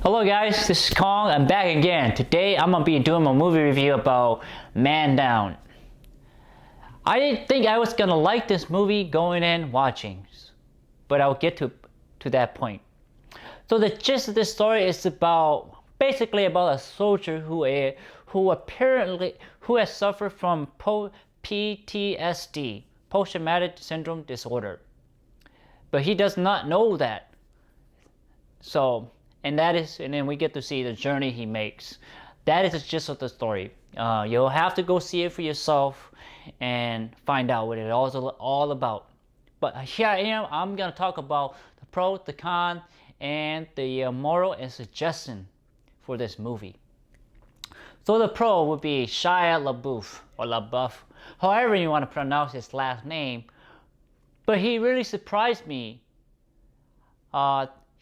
Hello guys, this is Kong. I'm back again. Today I'm gonna be doing a movie review about Man Down. I didn't think I was gonna like this movie going in watching, but I'll get to that point. So the gist of this story is basically about a soldier who has suffered from PTSD, post-traumatic syndrome disorder, but he does not know that. And then we get to see the journey he makes. That is the gist of the story. You'll have to go see it for yourself and find out what it's all about. But here I am. I'm gonna talk about the pro, the con, and the moral and suggestion for this movie. So the pro would be Shia LaBeouf or LaBeouf, however you want to pronounce his last name. But he really surprised me.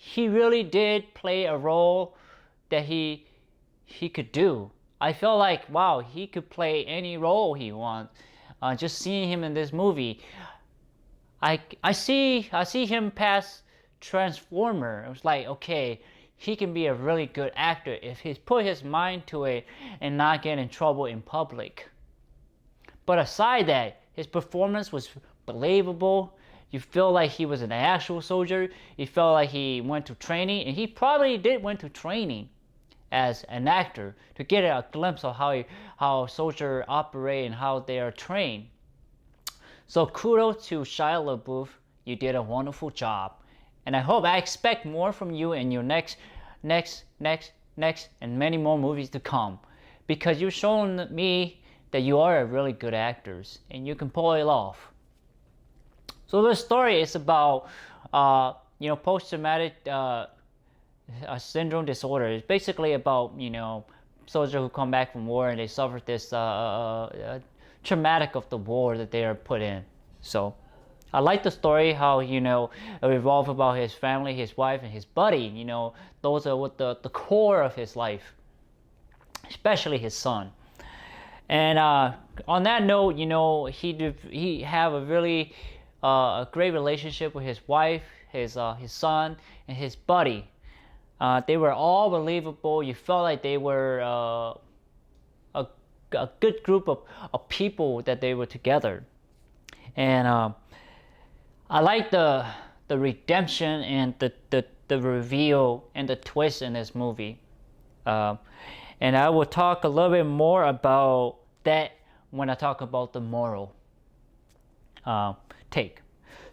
He really did play a role that he could do. I felt like, wow, he could play any role he wants. Just seeing him in this movie, I see him past Transformer. It was like, okay, he can be a really good actor if he's put his mind to it and not get in trouble in public. But aside that, his performance was believable. You feel like he was an actual soldier. You felt like he went to training, and he probably did went to training as an actor to get a glimpse of how soldiers operate and how they are trained. So kudos to Shia LaBeouf. You did a wonderful job, and I expect more from you in your next, and many more movies to come, because you've shown me that you are a really good actor and you can pull it off. So the story is about, post-traumatic syndrome disorder. It's basically about, soldiers who come back from war and they suffer this traumatic of the war that they are put in. So I like the story, how, it revolves about his family, his wife, and his buddy. Those are what the core of his life, especially his son. And on that note, he have a really a great relationship with his wife, his son, and his buddy. They were all believable. You felt like they were a good group of people that they were together. And I like the redemption and the reveal and the twist in this movie. And I will talk a little bit more about that when I talk about the moral take.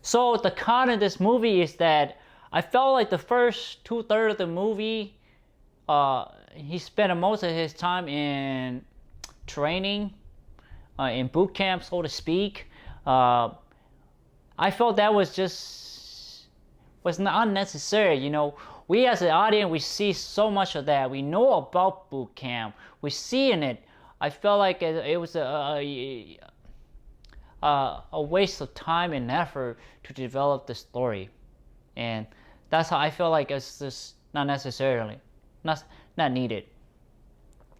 So the con of this movie is that I felt like the first 2/3 of the movie, he spent most of his time in training, in boot camp, so to speak. I felt that was not unnecessary. We as an audience, we see so much of that. We know about boot camp. We see in it. I felt like it was a waste of time and effort to develop the story, and that's how I feel like it's just not needed.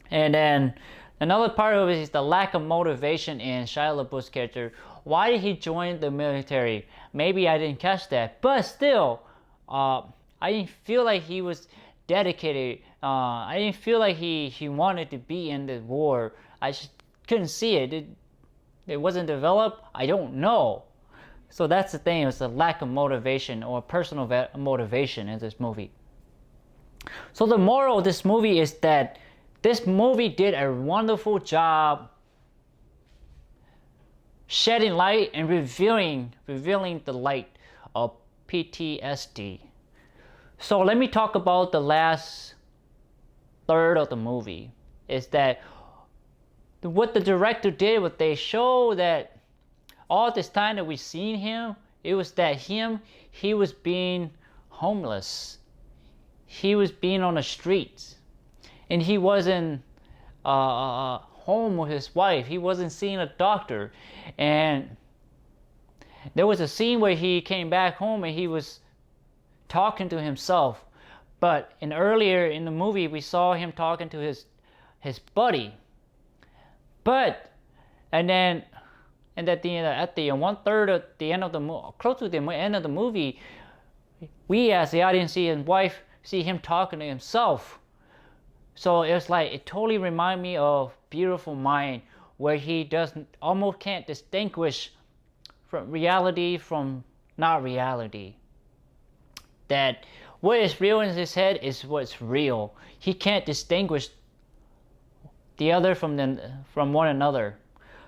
And then another part of it is the lack of motivation in Shia LaBeouf's character. Why did he join the military? Maybe I didn't catch that, but still, I didn't feel like he was dedicated. I didn't feel like he wanted to be in the war. I just couldn't see it. It wasn't developed. I don't know. So that's the thing. It's a lack of motivation or personal motivation in this movie. So the moral of this movie is that this movie did a wonderful job shedding light and revealing the light of PTSD. So let me talk about the last third of the movie. Is that what the director did? What they show that all this time that we've seen him, it was that he was being homeless. He was being on the streets, and he wasn't home with his wife. He wasn't seeing a doctor, and there was a scene where he came back home and he was talking to himself. But earlier in the movie, we saw him talking to his buddy. And at the 1/3 at the end of the close to the end of the movie, we as the audience see his wife see him talking to himself. So it's like it totally reminds me of Beautiful Mind, where he doesn't almost can't distinguish from reality from not reality. That what is real in his head is what's real. He can't distinguish the other from one another.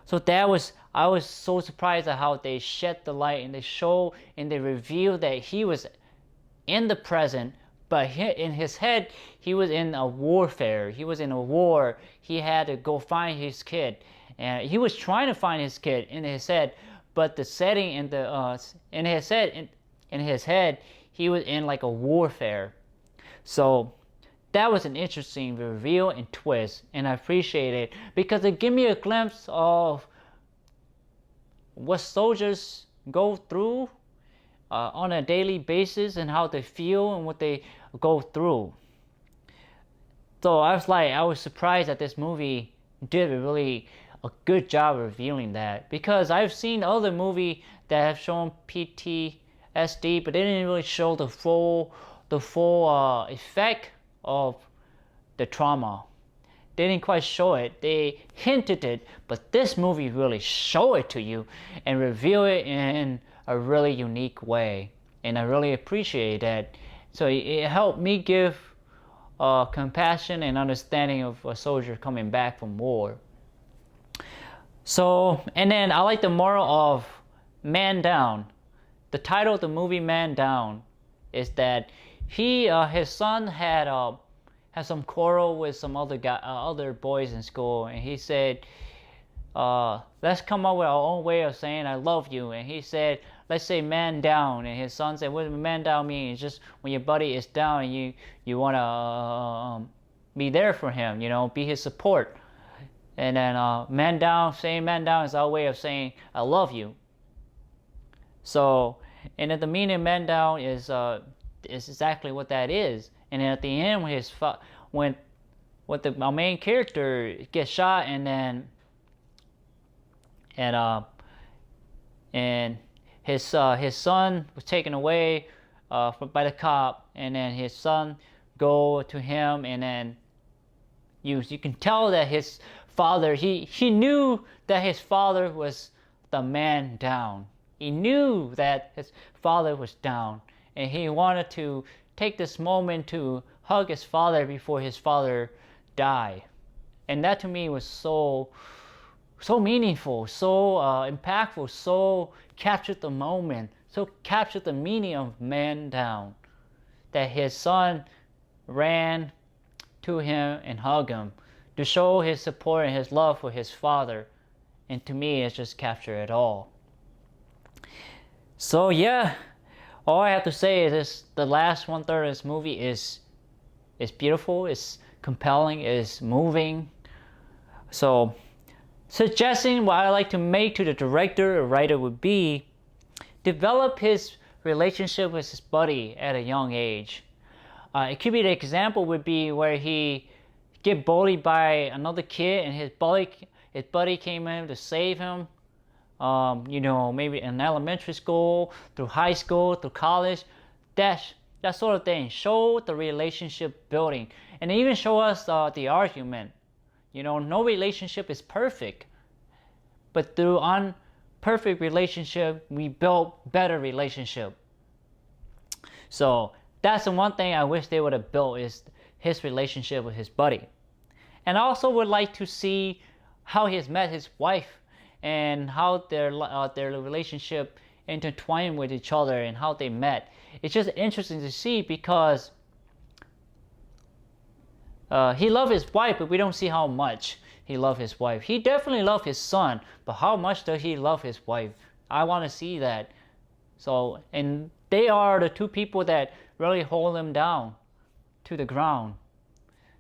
So I was so surprised at how they shed the light and they show and they reveal that he was in the present, but in his head he was in a warfare. He was in a war. He had to go find his kid, and he was trying to find his kid in his head. But the setting in the in his head, he was in like a warfare. So that was an interesting reveal and twist, and I appreciate it because it gave me a glimpse of what soldiers go through on a daily basis and how they feel and what they go through. So I was surprised that this movie did really a good job revealing that, because I've seen other movies that have shown PTSD, but they didn't really show the full effect of the trauma. They didn't quite show it. They hinted it, but this movie really show it to you and reveal it in a really unique way, and I really appreciate that. So it helped me give compassion and understanding of a soldier coming back from war. So, and then I like the moral of Man Down. The title of the movie Man Down is that his son had some quarrel with some other boys in school, and he said, let's come up with our own way of saying I love you. And he said, let's say man down. And his son said, what does man down mean? It's just when your buddy is down and you want to be there for him, be his support. And then saying man down is our way of saying I love you. So, and at the meaning of man down is exactly what that is. And then at the end, when our main character gets shot, and his son was taken away by the cop, and then his son go to him, and then you can tell that his father he knew that his father was the man down. He knew that his father was down, and he wanted to take this moment to hug his father before his father died. And that to me was so meaningful, so impactful, so captured the moment, so captured the meaning of man down, that his son ran to him and hugged him to show his support and his love for his father. And to me, it's just captured it all. So yeah, all I have to say is this: the last 1/3 of this movie is beautiful, it's compelling, it's moving. So suggesting what I like to make to the director or writer would be develop his relationship with his buddy at a young age. It could be, the example would be where he get bullied by another kid and his buddy came in to save him. Maybe in elementary school, through high school, through college, that sort of thing. Show the relationship building, and even show us the argument. No relationship is perfect, but through unperfect relationship, we build better relationship. So that's the one thing I wish they would have built, is his relationship with his buddy. And I also would like to see how he has met his wife and how their relationship intertwined with each other and how they met. It's just interesting to see, because he loved his wife, but we don't see how much he loved his wife. He definitely loved his son, but how much does he love his wife? I want to see that. So, and they are the two people that really hold him down to the ground.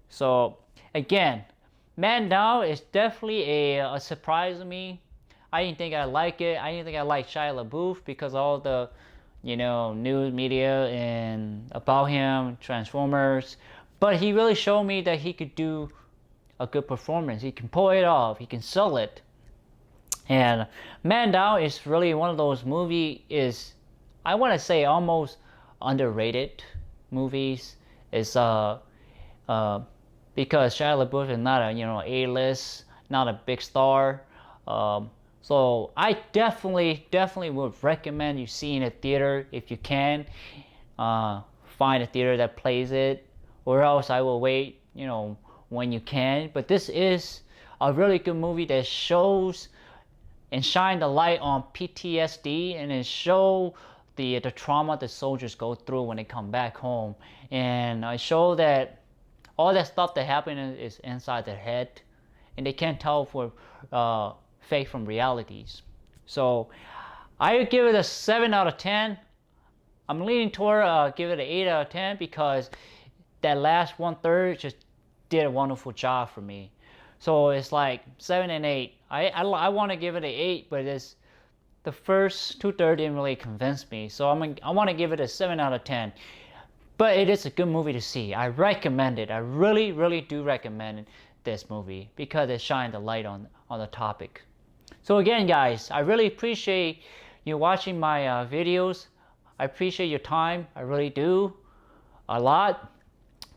So again, Man Down is definitely a surprise to me. I didn't think I'd like it. I didn't think I liked Shia LaBeouf because all the news media and about him, Transformers. But he really showed me that he could do a good performance. He can pull it off. He can sell it. And Man Down is really one of those movies, I want to say almost underrated movies. It's because Shia LaBeouf is not a A-list, not a big star. So I definitely would recommend you see in a theater if you can. Find a theater that plays it, or else I will wait, when you can. But this is a really good movie that shows and shine the light on PTSD, and it show the trauma the soldiers go through when they come back home, and I show that all that stuff that happened is inside their head, and they can't tell for fake from realities. So I would give it a 7 out of 10. I'm leaning toward give it an 8 out of 10 because that last 1/3 just did a wonderful job for me. So it's like 7 and 8. I want to give it an 8, but it's the first 2/3 didn't really convince me. So I want to give it a 7 out of 10. But it is a good movie to see. I recommend it. I really do recommend this movie because it shined the light on the topic. So again, guys, I really appreciate you watching my videos. I appreciate your time. I really do a lot.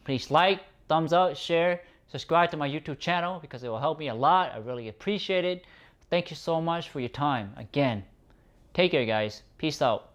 Please like, thumbs up, share, subscribe to my YouTube channel because it will help me a lot. I really appreciate it. Thank you so much for your time. Again, take care, guys. Peace out.